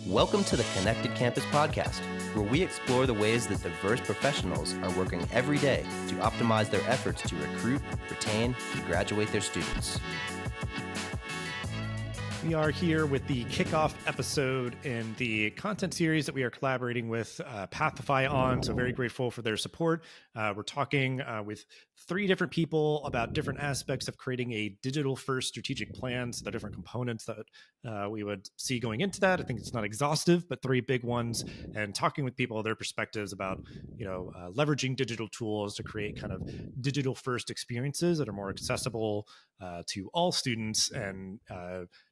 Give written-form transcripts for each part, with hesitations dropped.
Welcome to the Connected Campus Podcast, where we explore the ways that diverse professionals are working every day to optimize their efforts to recruit, retain, and graduate their students. We are here with the kickoff episode in the content series that we are collaborating with Pathify on. So very grateful for their support. We're talking with three different people about different aspects of creating a digital first strategic plan. So the different components that we would see going into that. I think it's not exhaustive, but three big ones, and talking with people, their perspectives about, leveraging digital tools to create kind of digital first experiences that are more accessible to all students and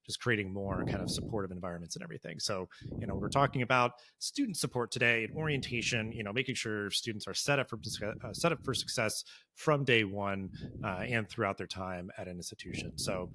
just creating more kind of supportive environments and everything. So, we're talking about student support today and orientation, making sure students are set up for success from day one and throughout their time at an institution. So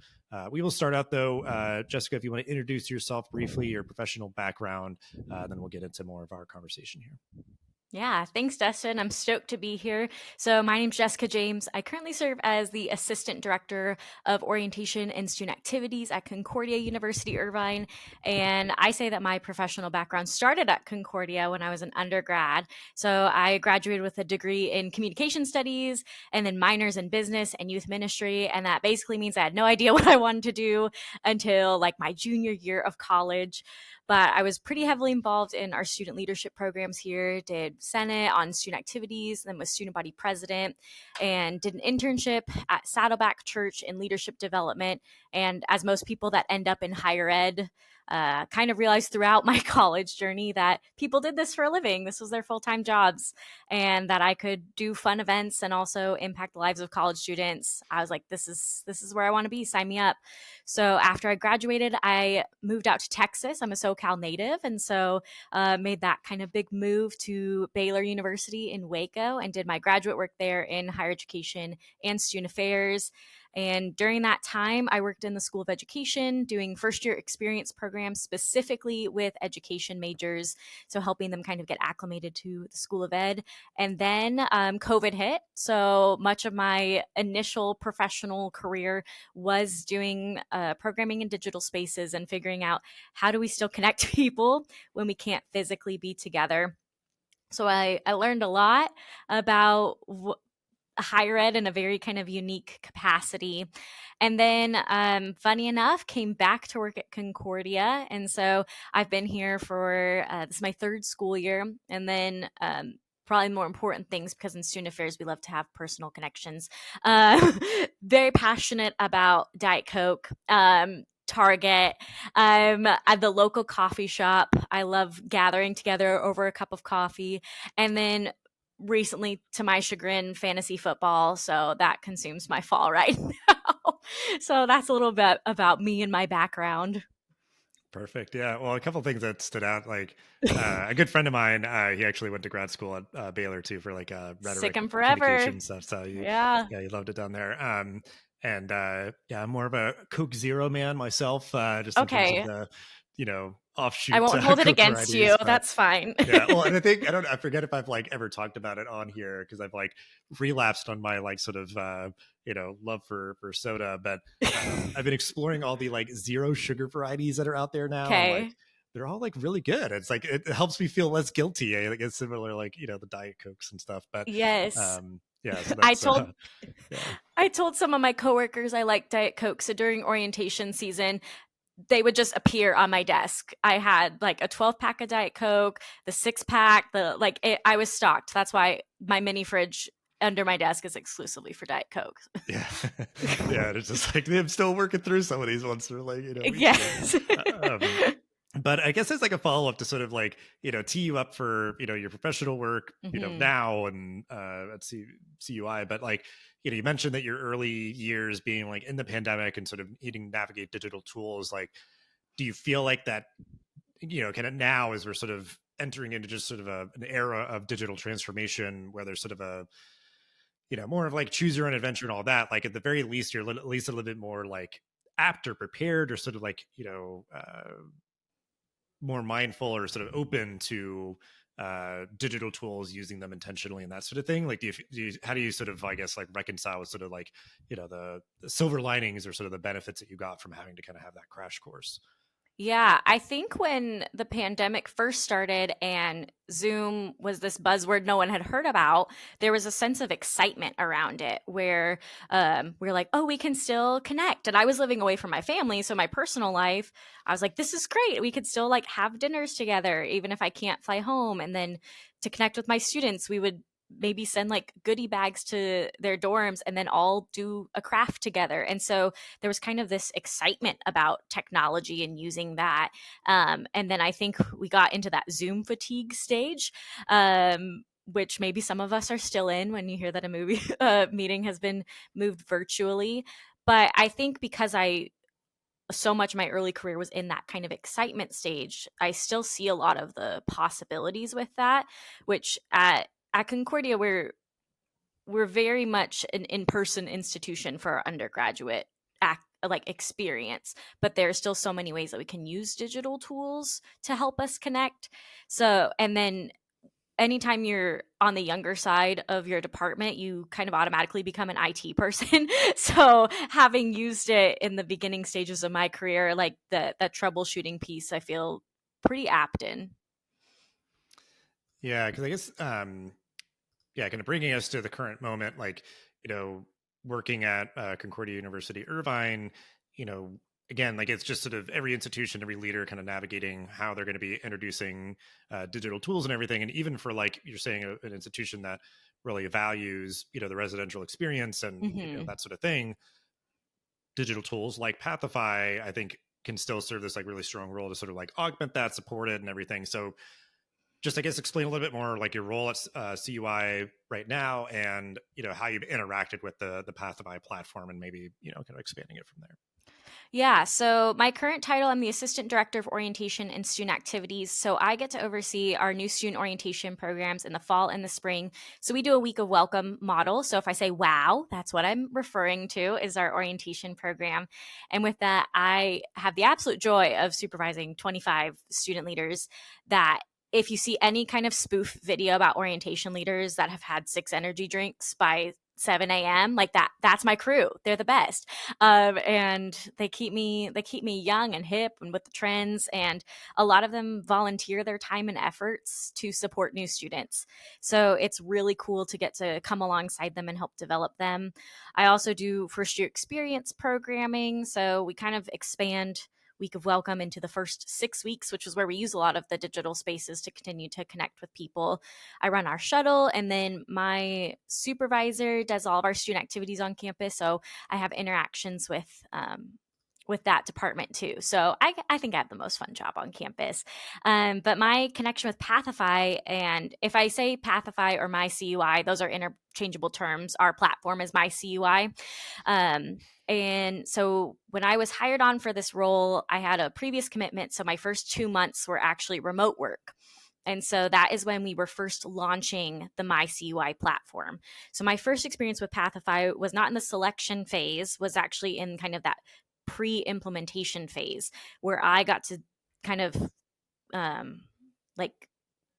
we will start out though, Jessica, if you want to introduce yourself briefly, your professional background, then we'll get into more of our conversation here. Yeah, thanks, Dustin. I'm stoked to be here. So my name's Jessica James. I currently serve as the Assistant Director of Orientation and Student Activities at Concordia University, Irvine. And I say that my professional background started at Concordia when I was an undergrad. So I graduated with a degree in Communication Studies and then minors in Business and Youth Ministry. And that basically means I had no idea what I wanted to do until like my junior year of college. But I was pretty heavily involved in our student leadership programs here, did Senate on student activities, then was student body president, and did an internship at Saddleback Church in leadership development. And as most people that end up in higher ed, kind of realized throughout my college journey that people did this for a living. This was their full-time jobs, and that I could do fun events and also impact the lives of college students. I was like, this is where I want to be. Sign me up. So after I graduated, I moved out to Texas. I'm a SoCal native, and so made that kind of big move to Baylor University in Waco and did my graduate work there in higher education and student affairs. And during that time, I worked in the School of Education doing first-year experience programs specifically with education majors, so helping them kind of get acclimated to the School of Ed. And then COVID hit, so much of my initial professional career was doing programming in digital spaces and figuring out how do we still connect people when we can't physically be together. So I learned a lot about higher ed in a very kind of unique capacity. And then, funny enough, came back to work at Concordia. And so I've been here for, this is my third school year. And then, probably more important things, because in student affairs, we love to have personal connections. Very passionate about Diet Coke. Target, at the local coffee shop. I love gathering together over a cup of coffee. And then recently, to my chagrin, fantasy football. So that consumes my fall right now. So that's a little bit about me and my background. Perfect. Yeah. Well, a couple of things that stood out, like a good friend of mine, he actually went to grad school at Baylor too for like rhetoric, Sick 'em forever. communication stuff. So he loved it down there. I'm more of a Coke Zero man myself, just in terms of the, offshoot. I won't hold it Coke against varieties, you. but That's fine. yeah. Well, and I forget if I've like ever talked about it on here because I've like relapsed on my like sort of, love for soda, but I've been exploring all the like zero sugar varieties that are out there now. Okay. And, like, they're all like really good. It's like, it helps me feel less guilty. I think it's similar, like, the Diet Cokes and stuff, but Yes. So I told some of my coworkers I like Diet Coke. So during orientation season, they would just appear on my desk. I had like a 12-pack of Diet Coke, the 6-pack, I was stocked. That's why my mini fridge under my desk is exclusively for Diet Coke. Yeah. Yeah. It's just like, I'm still working through some of these ones. They're like, Yes. But I guess it's like a follow-up to sort of like, tee you up for, your professional work, now and at CUI. But like, you mentioned that your early years being like in the pandemic and sort of needing to navigate digital tools, like, do you feel like that, kind of now as we're sort of entering into just sort of an era of digital transformation where there's sort of a, more of like choose your own adventure and all that, like at the very least, you're at least a little bit more like apt or prepared or sort of like, more mindful or sort of open to digital tools, using them intentionally and that sort of thing. Like, how do you sort of, I guess, like reconcile with sort of like, the silver linings or sort of the benefits that you got from having to kind of have that crash course? Yeah, I think when the pandemic first started and Zoom was this buzzword no one had heard about, there was a sense of excitement around it where we are like, oh, we can still connect. And I was living away from my family. So my personal life, I was like, this is great. We could still like have dinners together, even if I can't fly home. And then to connect with my students, we would maybe send like goodie bags to their dorms and then all do a craft together. And so there was kind of this excitement about technology and using that. And then I think we got into that Zoom fatigue stage. Which maybe some of us are still in when you hear that a movie meeting has been moved virtually. But I think because I so much of my early career was in that kind of excitement stage, I still see a lot of the possibilities with that, which at Concordia we're very much an in-person institution for our undergraduate experience, but there's still so many ways that we can use digital tools to help us connect. So, and then anytime you're on the younger side of your department, you kind of automatically become an IT person. So having used it in the beginning stages of my career, like that troubleshooting piece, I feel pretty apt in. Yeah, because I guess yeah, kind of bringing us to the current moment, like, working at Concordia University, Irvine, again, like it's just sort of every institution, every leader kind of navigating how they're going to be introducing digital tools and everything. And even for like you're saying, an institution that really values, the residential experience and that sort of thing, digital tools like Pathify, I think can still serve this like really strong role to sort of like augment that, support it and everything. So just I guess explain a little bit more like your role at CUI right now, and how you've interacted with the Pathify platform, and maybe kind of expanding it from there. Yeah, so my current title, I'm the Assistant Director of Orientation and Student Activities. So I get to oversee our new student orientation programs in the fall and the spring. So we do a week of welcome model. So if I say wow, that's what I'm referring to is our orientation program. And with that, I have the absolute joy of supervising 25 student leaders that if you see any kind of spoof video about orientation leaders that have had 6 energy drinks by 7 a.m. like that's my crew. They're the best. And they keep me young and hip and with the trends. And a lot of them volunteer their time and efforts to support new students. So it's really cool to get to come alongside them and help develop them. I also do first year experience programming. So we kind of expand week of welcome into the first 6 weeks, which is where we use a lot of the digital spaces to continue to connect with people. I run our shuttle, and then my supervisor does all of our student activities on campus. So I have interactions with that department too. So I think I have the most fun job on campus. But my connection with Pathify, and if I say Pathify or my CUI, those are interchangeable terms. Our platform is my CUI. And so when I was hired on for this role, I had a previous commitment. So my first 2 months were actually remote work. And so that is when we were first launching the MyCUI platform. So my first experience with Pathify was not in the selection phase, was actually in kind of that pre-implementation phase where I got to kind of like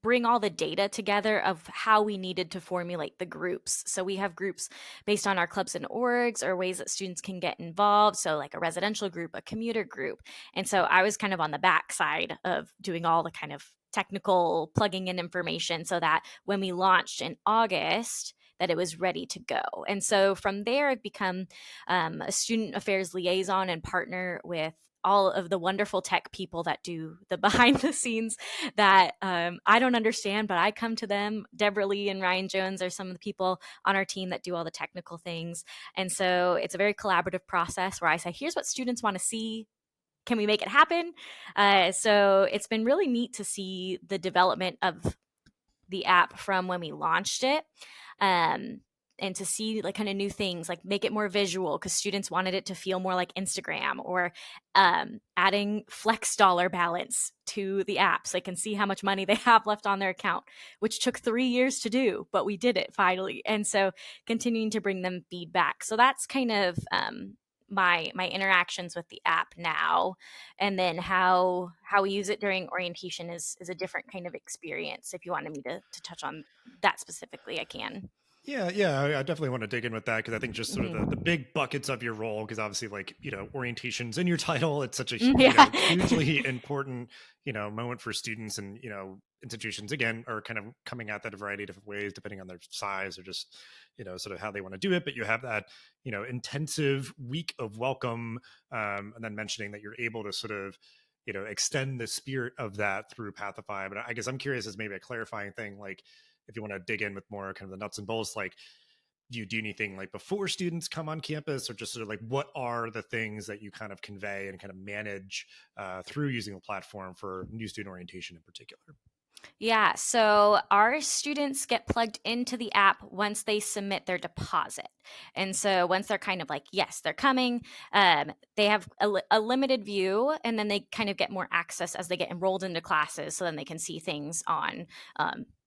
bring all the data together of how we needed to formulate the groups. So we have groups based on our clubs and orgs or ways that students can get involved. So like a residential group, a commuter group. And so I was kind of on the backside of doing all the kind of technical plugging in information so that when we launched in August, that it was ready to go. And so from there, I've become a student affairs liaison and partner with all of the wonderful tech people that do the behind the scenes that I don't understand, but I come to them. Deborah Lee and Ryan Jones are some of the people on our team that do all the technical things. And so it's a very collaborative process where I say, here's what students want to see. Can we make it happen? So it's been really neat to see the development of the app from when we launched it. And to see like kind of new things, like make it more visual because students wanted it to feel more like Instagram, or adding flex dollar balance to the app so they can see how much money they have left on their account, which took 3 years to do, but we did it finally. And so continuing to bring them feedback. So that's kind of my interactions with the app now. And then how we use it during orientation is a different kind of experience. If you wanted me to touch on that specifically, I can. Yeah, I definitely want to dig in with that because I think just sort of the Mhm. big buckets of your role, because obviously, like, orientation's in your title. It's such a, Yeah. hugely important, moment for students, and, institutions, again, are kind of coming at that a variety of different ways, depending on their size or just, sort of how they want to do it. But you have that, intensive week of welcome, and then mentioning that you're able to sort of, extend the spirit of that through Pathify. But I guess I'm curious, as maybe a clarifying thing, like, if you want to dig in with more kind of the nuts and bolts, like, do you do anything like before students come on campus, or just sort of like what are the things that you kind of convey and kind of manage through using the platform for new student orientation in particular? Yeah, so our students get plugged into the app once they submit their deposit. And so once they're kind of like, yes, they're coming, they have a limited view, and then they kind of get more access as they get enrolled into classes. So then they can see things on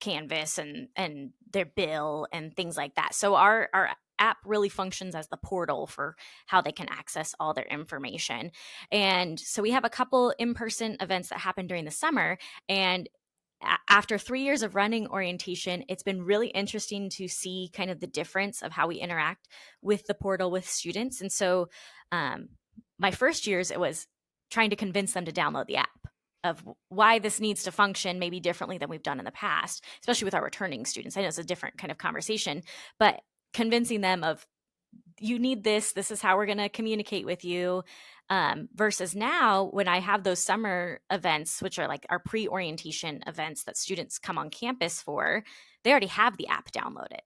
Canvas and their bill and things like that. So our app really functions as the portal for how they can access all their information. And so we have a couple in-person events that happen during the summer, and after 3 years of running orientation, it's been really interesting to see kind of the difference of how we interact with the portal with students. And so, um, my first years, it was trying to convince them to download the app, of why this needs to function maybe differently than we've done in the past, especially with our returning students. I know it's a different kind of conversation, but convincing them of, you need this is how we're going to communicate with you, versus now when I have those summer events, which are like our pre-orientation events that students come on campus for, they already have the app downloaded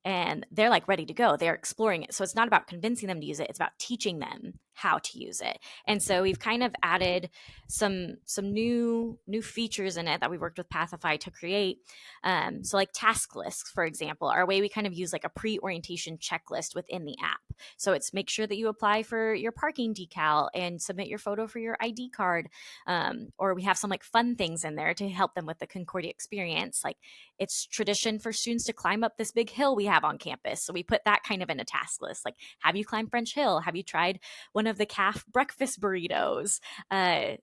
and they're like ready to go. They're exploring it. So it's not about convincing them to use it. It's about teaching them how to use it. And so we've kind of added some new features in it that we worked with Pathify to create. So like task lists, for example, are a way we kind of use like a pre-orientation checklist within the app. So it's make sure that you apply for your parking decal and submit your photo for your ID card. Or we have some like fun things in there to help them with the Concordia experience. Like, it's tradition for students to climb up this big hill we have on campus. So we put that kind of in a task list. Like, have you climbed French Hill? Have you tried one of the calf breakfast burritos? They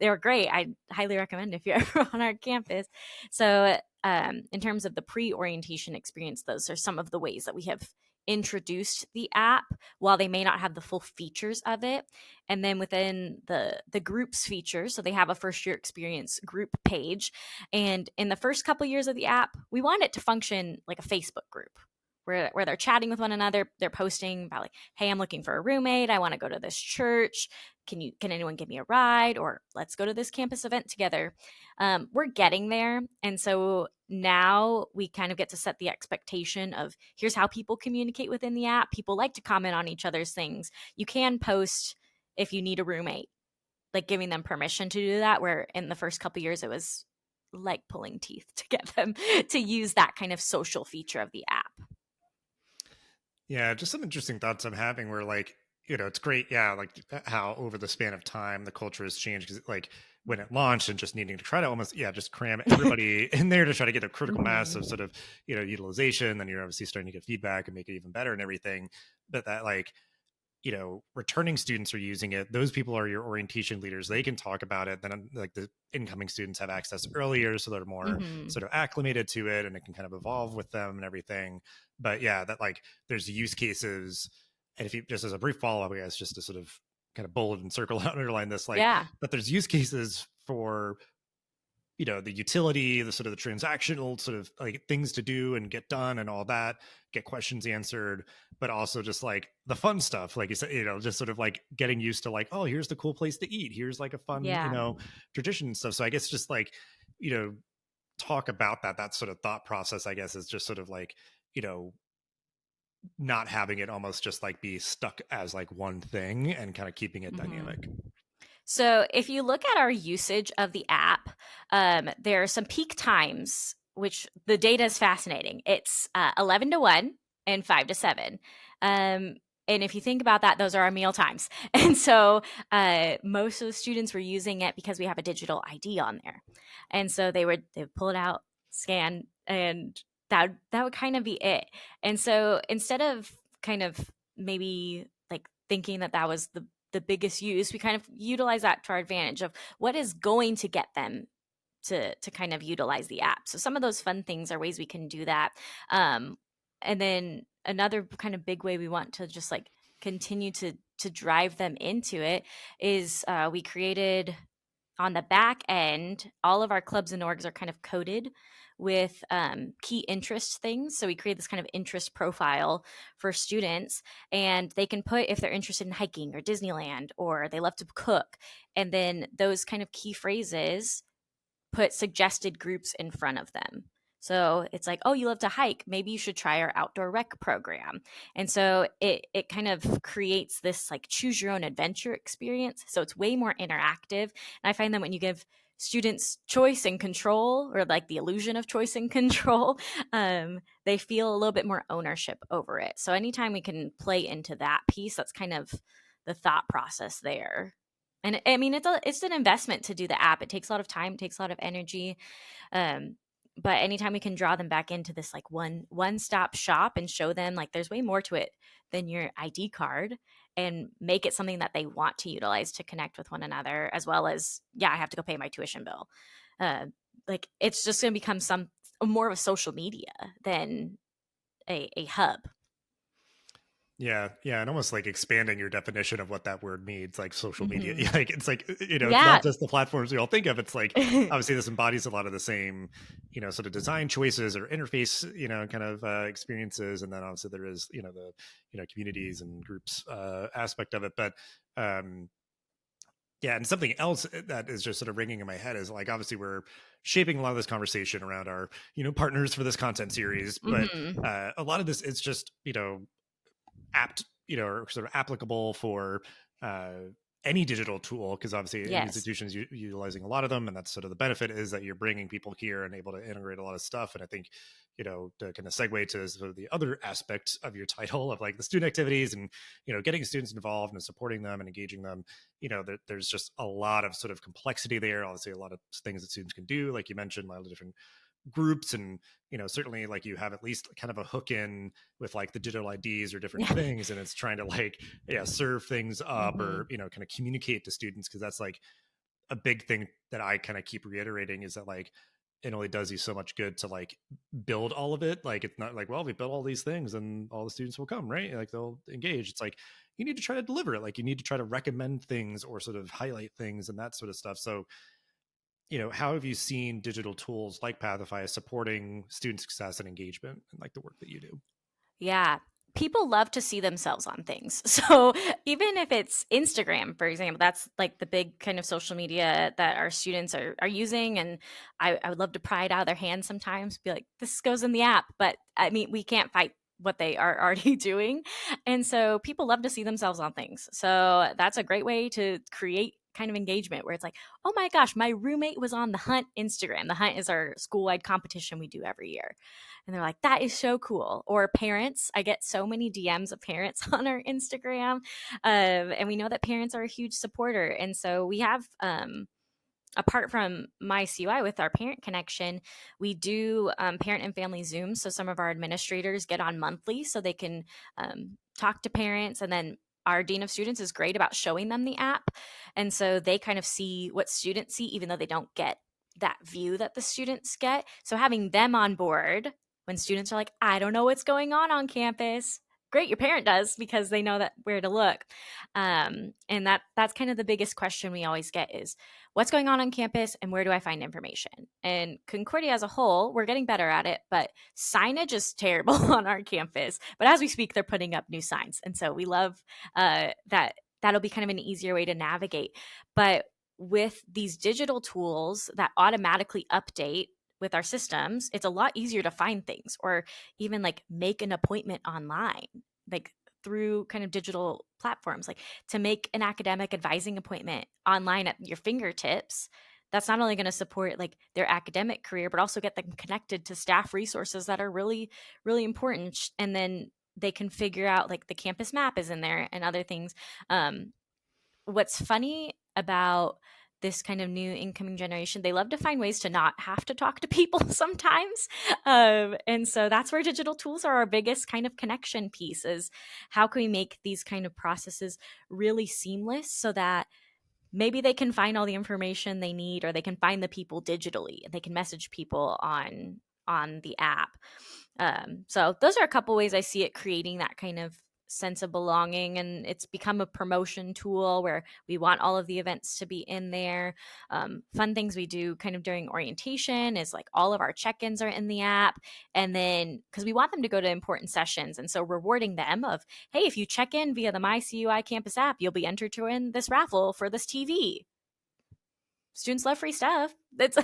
were great. I highly recommend if you're ever on our campus. So in terms of the pre-orientation experience, those are some of the ways that we have introduced the app, while they may not have the full features of it. And then within the groups feature, so they have a first year experience group page, and in the first couple years of the app, we want it to function like a Facebook group where they're chatting with one another. They're posting about like, hey, I'm looking for a roommate. I want to go to this church. Can anyone give me a ride? Or let's go to this campus event together. We're getting there. And so now we kind of get to set the expectation of, here's how people communicate within the app. People like to comment on each other's things. You can post if you need a roommate, like giving them permission to do that, where in the first couple years it was like pulling teeth to get them to use that kind of social feature of the app. Yeah, just some interesting thoughts I'm having where, like, it's great. Yeah, like how over the span of time the culture has changed. Because like when it launched and just needing to try to almost, just cram everybody in there to try to get a critical mass of sort of, utilization. Then you're obviously starting to get feedback and make it even better and everything. But that, like, returning students are using it. Those people are your orientation leaders. They can talk about it. Then like the incoming students have access earlier, so they're more sort of acclimated to it, and it can kind of evolve with them and everything. But yeah, that, like, there's use cases. And if you, just as a brief follow-up, I guess, just to sort of kind of bullet and circle out and underline this, like, Yeah. that there's use cases for, the utility, the sort of the transactional sort of like things to do and get done and all that, get questions answered, but also just like the fun stuff, like you said, just sort of like getting used to like, oh, here's the cool place to eat. Here's like a fun, Yeah. tradition and stuff. So I guess just like, talk about that sort of thought process, I guess, is just sort of like, not having it almost just like be stuck as like one thing and kind of keeping it dynamic. So if you look at our usage of the app, there are some peak times, which the data is fascinating. It's 11 to 1 and 5 to 7. And if you think about that, those are our meal times. And so most of the students were using it because we have a digital ID on there. And so they would pull it out, scan, and that would kind of be it. And so instead of kind of maybe like thinking that was the biggest use, we kind of utilize that to our advantage of what is going to get them to kind of utilize the app. So some of those fun things are ways we can do that. And then another kind of big way we want to just like continue to drive them into it is we created on the back end, all of our clubs and orgs are kind of coded with key interest things. So we create this kind of interest profile for students, and they can put if they're interested in hiking or Disneyland or they love to cook. And then those kind of key phrases put suggested groups in front of them. So it's like, oh, you love to hike. Maybe you should try our outdoor rec program. And so it kind of creates this like choose your own adventure experience. So it's way more interactive. And I find that when you give students choice and control, or like the illusion of choice and control, they feel a little bit more ownership over it. So anytime we can play into that piece, that's kind of the thought process there. And I mean, it's an investment to do the app. It takes a lot of time, it takes a lot of energy. But anytime we can draw them back into this like one-stop shop and show them like there's way more to it than your ID card, and make it something that they want to utilize to connect with one another, as well as, yeah, I have to go pay my tuition bill. Like it's just going to become more of a social media than a hub. Yeah, and almost like expanding your definition of what that word means, like social media. Mhm. Like it's like, it's Yeah. not just the platforms we all think of. It's like obviously this embodies a lot of the same, sort of design choices or interface, kind of experiences, and then obviously there is, the communities and groups aspect of it. But yeah, and something else that is just sort of ringing in my head is like obviously we're shaping a lot of this conversation around our partners for this content series, but a lot of this is just apt, or sort of applicable for any digital tool, because obviously Yes. institutions utilizing a lot of them, and that's sort of the benefit is that you're bringing people here and able to integrate a lot of stuff. And I think to kind of segue to sort of the other aspect of your title of like the student activities and getting students involved and supporting them and engaging them, there's just a lot of sort of complexity there. Obviously a lot of things that students can do, like you mentioned, a lot of different groups, and certainly like you have at least kind of a hook in with like the digital IDs or different things, and it's trying to like serve things up or kind of communicate to students, because that's like a big thing that I kind of keep reiterating, is that like it only does you so much good to like build all of it. Like it's not like, well, we built all these things and all the students will come, right? Like they'll engage. It's like you need to try to deliver it. Like you need to try to recommend things or sort of highlight things and that sort of stuff. So how have you seen digital tools like Pathify supporting student success and engagement and like the work that you do? Yeah. People love to see themselves on things. So even if it's Instagram, for example, that's like the big kind of social media that our students are using. And I would love to pry it out of their hands sometimes, be like, this goes in the app. But I mean, we can't fight what they are already doing. And so people love to see themselves on things. So that's a great way to create kind of engagement where it's like, oh my gosh, my roommate was on the Hunt Instagram. The Hunt is our school-wide competition we do every year. And they're like, that is so cool. Or parents, I get so many DMs of parents on our Instagram. And we know that parents are a huge supporter. And so we have, apart from my CUI with our parent connection, we do parent and family Zooms. So some of our administrators get on monthly so they can talk to parents, and then our dean of students is great about showing them the app. And so they kind of see what students see, even though they don't get that view that the students get. So having them on board when students are like, I don't know what's going on campus. Great, your parent does, because they know that where to look. And that's kind of the biggest question we always get is, what's going on campus and where do I find information? And Concordia as a whole, we're getting better at it, but signage is terrible on our campus. But as we speak, they're putting up new signs. And so we love that. That'll be kind of an easier way to navigate. But with these digital tools that automatically update with our systems, it's a lot easier to find things, or even like make an appointment online, like through kind of digital platforms, like to make an academic advising appointment online at your fingertips. That's not only going to support like their academic career, but also get them connected to staff resources that are really, really important. And then they can figure out like the campus map is in there and other things. What's funny about this kind of new incoming generation, they love to find ways to not have to talk to people sometimes. And so that's where digital tools are our biggest kind of connection piece, is how can we make these kind of processes really seamless so that maybe they can find all the information they need, or they can find the people digitally and they can message people on the app. So those are a couple ways I see it creating that kind of sense of belonging, and it's become a promotion tool where we want all of the events to be in there. Fun things we do kind of during orientation is like all of our check-ins are in the app, and then because we want them to go to important sessions, and so rewarding them of, hey, if you check in via the MyCUI campus app, you'll be entered to win this raffle for this TV. Students love free stuff. That's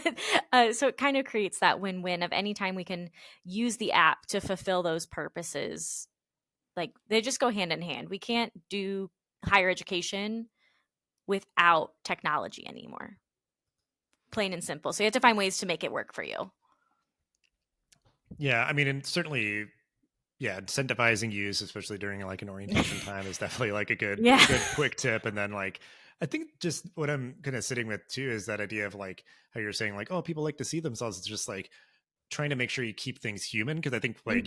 so it kind of creates that win-win of any time we can use the app to fulfill those purposes. Like, they just go hand in hand. We can't do higher education without technology anymore. Plain and simple. So you have to find ways to make it work for you. Yeah, I mean, and certainly, yeah, incentivizing use, especially during like an orientation time, is definitely like a good quick tip. And then like, I think just what I'm kind of sitting with too is that idea of like how you're saying like, oh, people like to see themselves. It's just like trying to make sure you keep things human, because I think like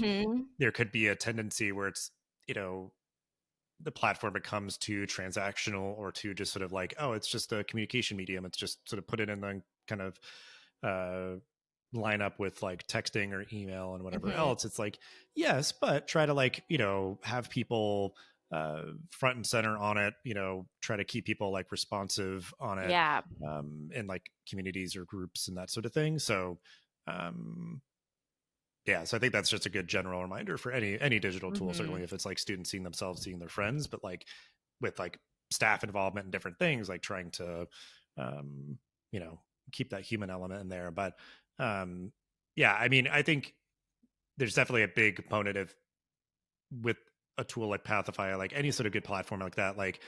there could be a tendency where it's, you know, the platform becomes too transactional or too just sort of like, oh, it's just a communication medium. It's just sort of put it in the kind of line up with like texting or email and whatever else. It's like, yes, but try to like, you know, have people front and center on it, you know, try to keep people like responsive on it, in like communities or groups and that sort of thing. So yeah, so I think that's just a good general reminder for any digital tool, certainly if it's like students seeing themselves, seeing their friends, but like with like staff involvement and different things, like trying to you know, keep that human element in there. But yeah, I mean, I think there's definitely a big component of with a tool like Pathify, like any sort of good platform like that, like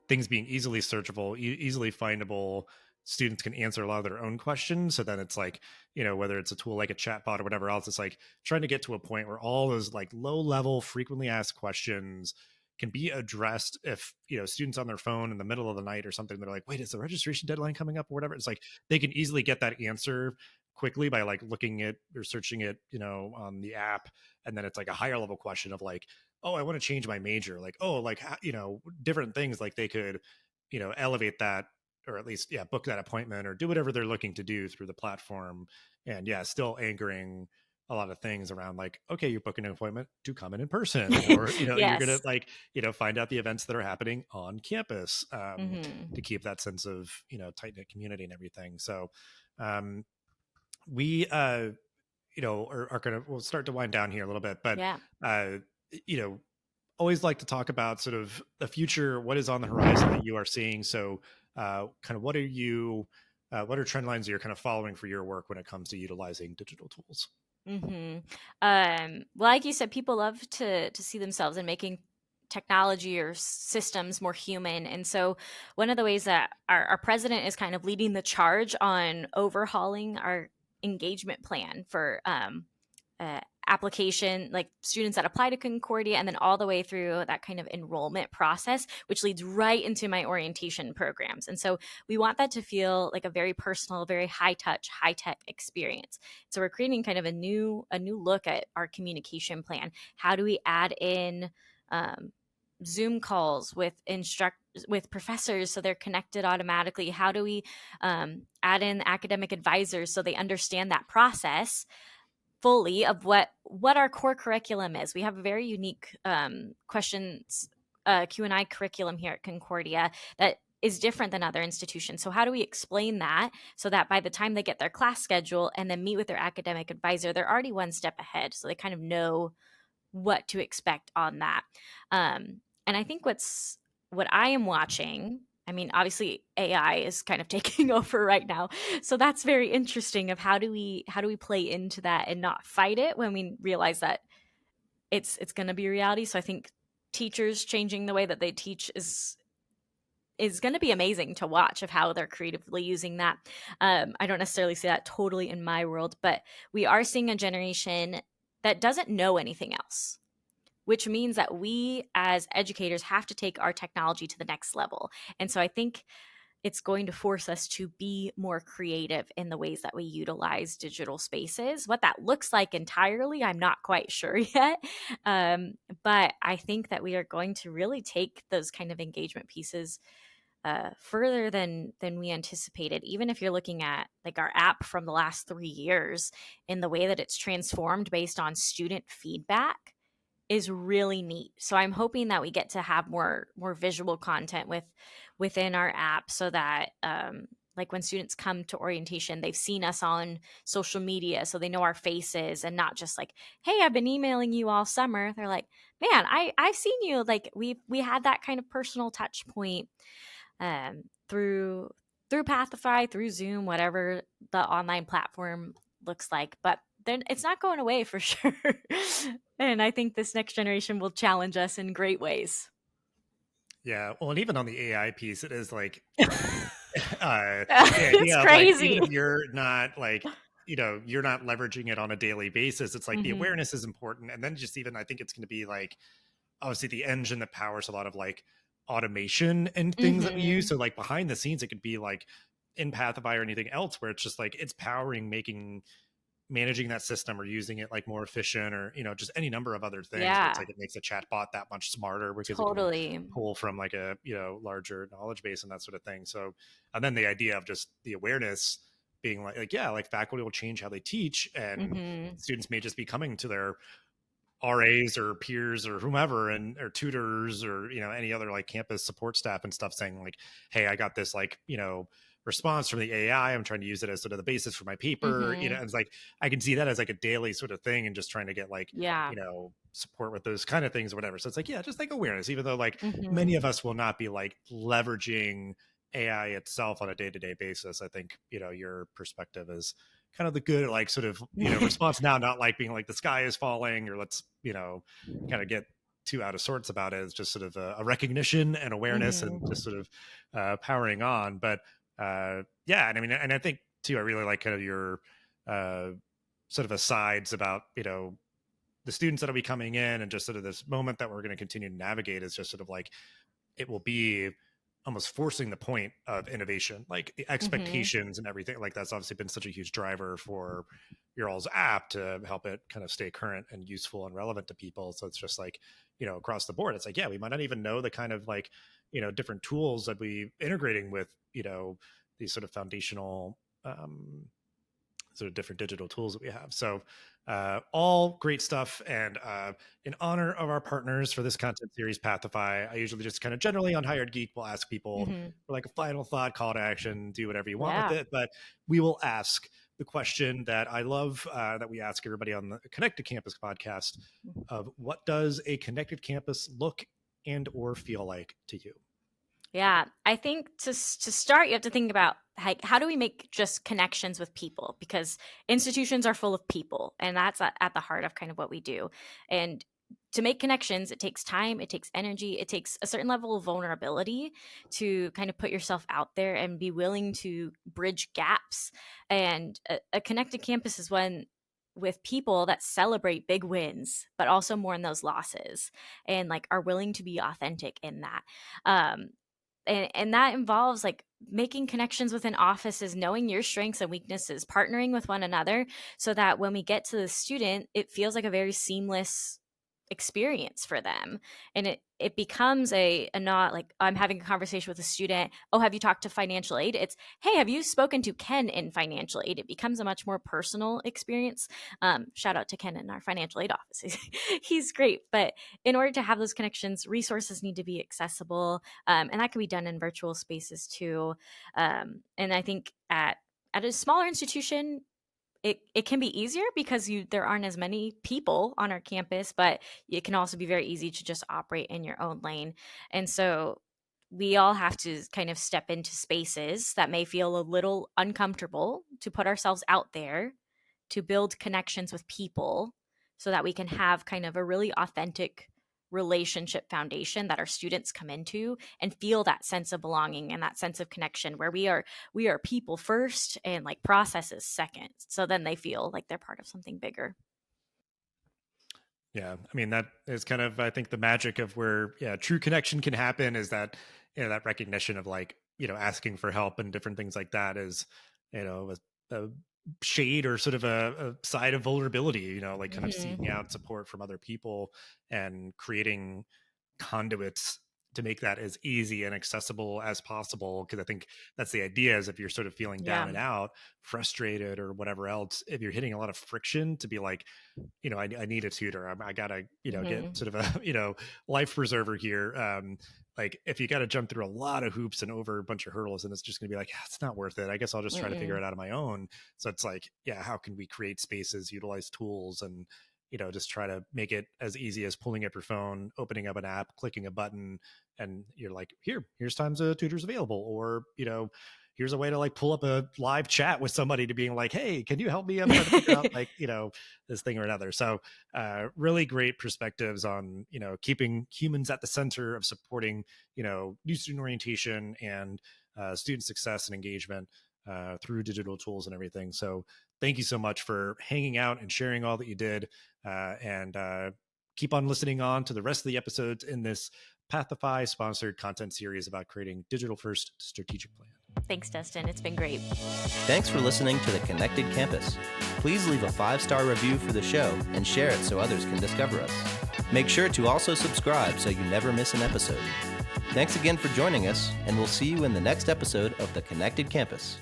things being easily searchable, easily findable. Students can answer a lot of their own questions. So then it's like, you know, whether it's a tool like a chatbot or whatever else, it's like trying to get to a point where all those like low level, frequently asked questions can be addressed. If, you know, students on their phone in the middle of the night or something, they're like, wait, is the registration deadline coming up or whatever? It's like they can easily get that answer quickly by like looking at or searching it, you know, on the app. And then it's like a higher level question of like, oh, I want to change my major. Like, oh, like, you know, different things, like they could, you know, elevate that, or at least, yeah, book that appointment or do whatever they're looking to do through the platform. And yeah, still anchoring a lot of things around like, okay, you're booking an appointment to come in person, or, you know, you're going to like, you know, find out the events that are happening on campus, to keep that sense of, you know, tight knit community and everything. So we, you know, are going to, we'll start to wind down here a little bit, but, you know, always like to talk about sort of the future, what is on the horizon that you are seeing. So kind of what are trend lines you're kind of following for your work when it comes to utilizing digital tools? Well, like you said, people love to see themselves in making technology or systems more human. And so one of the ways that our president is kind of leading the charge on overhauling our engagement plan for application, like students that apply to Concordia, and then all the way through that kind of enrollment process, which leads right into my orientation programs. And so we want that to feel like a very personal, very high touch, high tech experience. So we're creating kind of a new look at our communication plan. How do we add in Zoom calls with professors so they're connected automatically? How do we add in academic advisors so they understand that process fully of what our core curriculum is? We have a very unique questions Q&A curriculum here at Concordia that is different than other institutions. So how do we explain that so that by the time they get their class schedule and then meet with their academic advisor, they're already one step ahead, so they kind of know what to expect on that. And I think what I am watching, I mean, obviously AI is kind of taking over right now. So that's very interesting of how do we play into that and not fight it when we realize that it's going to be reality. So I think teachers changing the way that they teach is going to be amazing to watch of how they're creatively using that. I don't necessarily see that totally in my world, but we are seeing a generation that doesn't know anything else, which means that we as educators have to take our technology to the next level. And so I think it's going to force us to be more creative in the ways that we utilize digital spaces. What that looks like entirely, I'm not quite sure yet. But I think that we are going to really take those kind of engagement pieces further than we anticipated. Even if you're looking at like our app from the last 3 years, in the way that it's transformed based on student feedback is really neat. So I'm hoping that we get to have more visual content within our app, so that like when students come to orientation, they've seen us on social media, so they know our faces, and not just like, hey, I've been emailing you all summer. They're like, man, I've seen you. Like we had that kind of personal touch point through Pathify, through Zoom, whatever the online platform looks like. But then it's not going away for sure. And I think this next generation will challenge us in great ways. Yeah. Well, and even on the AI piece, it is like, It's of, like, crazy. even if you're not like, you're not leveraging it on a daily basis, it's like the Mhm. awareness is important. And then just even, I think it's going to be like, obviously the engine that powers a lot of like automation and things that we use. Mhm. So like behind the scenes, it could be like in Pathify or anything else where it's just like, it's powering, managing that system or using it like more efficient, or just any number of other things where it's Yeah, like it makes a chat bot that much smarter because it can totally. pull from like a larger knowledge base and that sort of thing. So, and then the idea of just the awareness being like yeah, like faculty will change how they teach, and Mhm. students may just be coming to their RAs or peers or whomever, and or tutors or any other like campus support staff and stuff, saying like, hey, I got this like response from the AI, I'm trying to use it as sort of the basis for my paper. Mhm. It's like I can see that as like a daily sort of thing, and just trying to get like Yeah. support with those kind of things or whatever. So it's like, yeah, just like awareness, even though like many Mhm. of us will not be like leveraging AI itself on a day-to-day basis. I think your perspective is kind of the good like sort of response now, not like being like the sky is falling or let's kind of get too out of sorts about it. It's just sort of a recognition and awareness and Mhm. just sort of powering on. But yeah, and I mean, and I think too, I really like kind of your sort of asides about the students that'll be coming in, and just sort of this moment that we're going to continue to navigate is just sort of like it will be almost forcing the point of innovation, like the Mhm. expectations and everything. Like that's obviously been such a huge driver for your all's app to help it kind of stay current and useful and relevant to people. So it's just like, across the board, it's like, yeah, we might not even know the kind of like, different tools that we integrating with, these sort of foundational, sort of different digital tools that we have. So all great stuff. And in honor of our partners for this content series, Pathify, I usually just kind of generally on Higher Ed Geek will ask people Mhm. for like a final thought, call to action, do whatever you want with Yeah. it. But we will ask the question that I love that we ask everybody on the Connected Campus podcast of what does a connected campus look and or feel like to you? Yeah, I think to start, you have to think about like how do we make just connections with people, because institutions are full of people, and that's at the heart of kind of what we do. And to make connections, it takes time, it takes energy, it takes a certain level of vulnerability to kind of put yourself out there and be willing to bridge gaps. And a connected campus is one with people that celebrate big wins, but also mourn those losses, and like are willing to be authentic in that. Um, and that involves like making connections within offices, knowing your strengths and weaknesses, partnering with one another, so that when we get to the student, it feels like a very seamless experience for them. And it becomes a not like I'm having a conversation with a student, oh, have you talked to financial aid? It's, hey, have you spoken to Ken in financial aid? It becomes a much more personal experience. Shout out to Ken in our financial aid office. He's great. But in order to have those connections, resources need to be accessible, and that can be done in virtual spaces too. And I think at a smaller institution, it can be easier because there aren't as many people on our campus, but it can also be very easy to just operate in your own lane. And so we all have to kind of step into spaces that may feel a little uncomfortable to put ourselves out there, to build connections with people, so that we can have kind of a really authentic relationship foundation that our students come into and feel that sense of belonging and that sense of connection, where we are people first and like processes second, so then they feel like they're part of something bigger. Yeah, I mean that is kind of I think the magic of where true connection can happen is that that recognition of like asking for help and different things like that is a shade or sort of a side of vulnerability, like kind of seeking Hmm. out support from other people and creating conduits to make that as easy and accessible as possible. Because I think that's the idea, is if you're sort of feeling down and out, frustrated or whatever else, if you're hitting a lot of friction, to be like, I need a tutor. I gotta, get sort of a, life preserver here. Like if you got to jump through a lot of hoops and over a bunch of hurdles, and it's just going to be like, it's not worth it. I guess I'll just try to figure it out on my own. So it's like, how can we create spaces, utilize tools, and, just try to make it as easy as pulling up your phone, opening up an app, clicking a button, and you're like, here's times a tutor's available. Or, here's a way to like pull up a live chat with somebody to being like, hey, can you help me? I'm trying to figure out like, this thing or another. So really great perspectives on, keeping humans at the center of supporting, new student orientation and student success and engagement through digital tools and everything. So thank you so much for hanging out and sharing all that you did, and keep on listening on to the rest of the episodes in this Pathify sponsored content series about creating digital first strategic plan. Thanks, Dustin. It's been great. Thanks for listening to the Connected Campus. Please leave a 5-star review for the show and share it so others can discover us. Make sure to also subscribe so you never miss an episode. Thanks again for joining us, and we'll see you in the next episode of the Connected Campus.